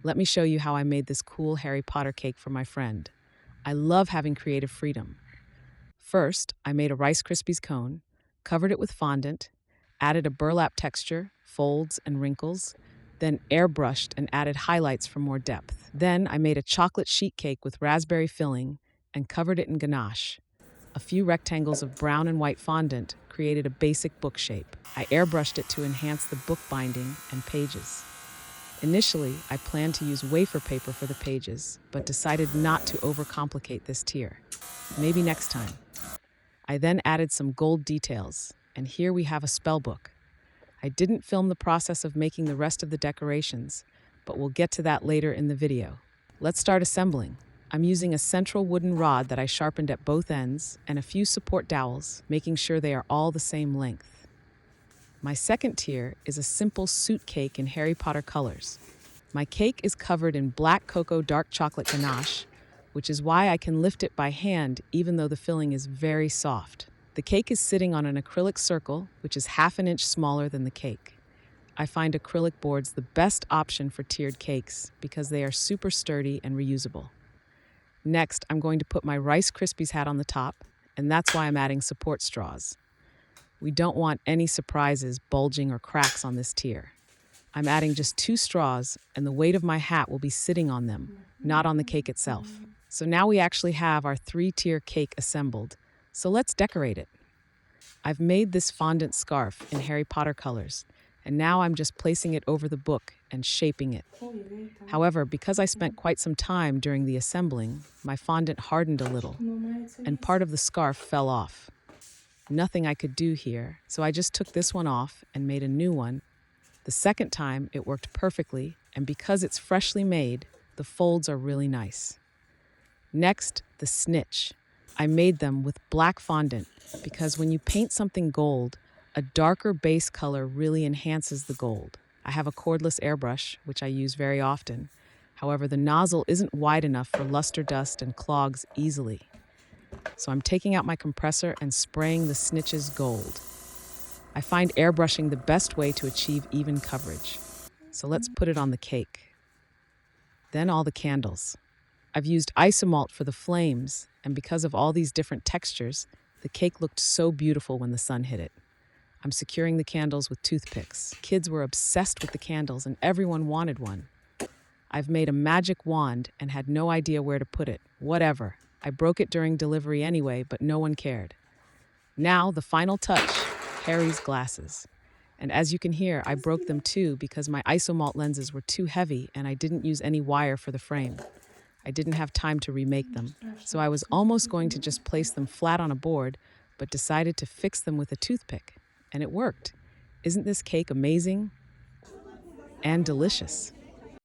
Let me show you how I made this cool Harry Potter cake for my friend. I love having creative freedom. First, I made a Rice Krispies cone, covered it with fondant, added a burlap texture, folds, and wrinkles, then airbrushed and added highlights for more depth. Then I made a chocolate sheet cake with raspberry filling and covered it in ganache. A few rectangles of brown and white fondant created a basic book shape. I airbrushed it to enhance the book binding and pages. Initially, I planned to use wafer paper for the pages, but decided not to overcomplicate this tier. Maybe next time. I then added some gold details, and here we have a spell book. I didn't film the process of making the rest of the decorations, but we'll get to that later in the video. Let's start assembling. I'm using a central wooden rod that I sharpened at both ends and a few support dowels, making sure they are all the same length. My second tier is a simple suit cake in Harry Potter colors. My cake is covered in black cocoa dark chocolate ganache, which is why I can lift it by hand even though the filling is very soft. The cake is sitting on an acrylic circle, which is half an inch smaller than the cake. I find acrylic boards the best option for tiered cakes because they are super sturdy and reusable. Next, I'm going to put my Rice Krispies hat on the top, and that's why I'm adding support straws. We don't want any surprises, bulging, or cracks on this tier. I'm adding just 2 straws, and the weight of my hat will be sitting on them, not on the cake itself. So now we actually have our 3-tier cake assembled. So let's decorate it. I've made this fondant scarf in Harry Potter colors, and now I'm just placing it over the book and shaping it. However, because I spent quite some time during the assembling, my fondant hardened a little, and part of the scarf fell off. Nothing I could do here, so I just took this one off and made a new one. The second time, it worked perfectly, and because it's freshly made, the folds are really nice. Next, the snitch. I made them with black fondant because when you paint something gold, a darker base color really enhances the gold. I have a cordless airbrush, which I use very often. However, the nozzle isn't wide enough for luster dust and clogs easily. So I'm taking out my compressor and spraying the snitches gold. I find airbrushing the best way to achieve even coverage. So let's put it on the cake. Then all the candles. I've used isomalt for the flames, and because of all these different textures, the cake looked so beautiful when the sun hit it. I'm securing the candles with toothpicks. Kids were obsessed with the candles, and everyone wanted one. I've made a magic wand and had no idea where to put it. Whatever. I broke it during delivery anyway, but no one cared. Now, the final touch, Harry's glasses. And as you can hear, I broke them too because my isomalt lenses were too heavy and I didn't use any wire for the frame. I didn't have time to remake them, so I was almost going to just place them flat on a board, but decided to fix them with a toothpick. And it worked. Isn't this cake amazing and delicious?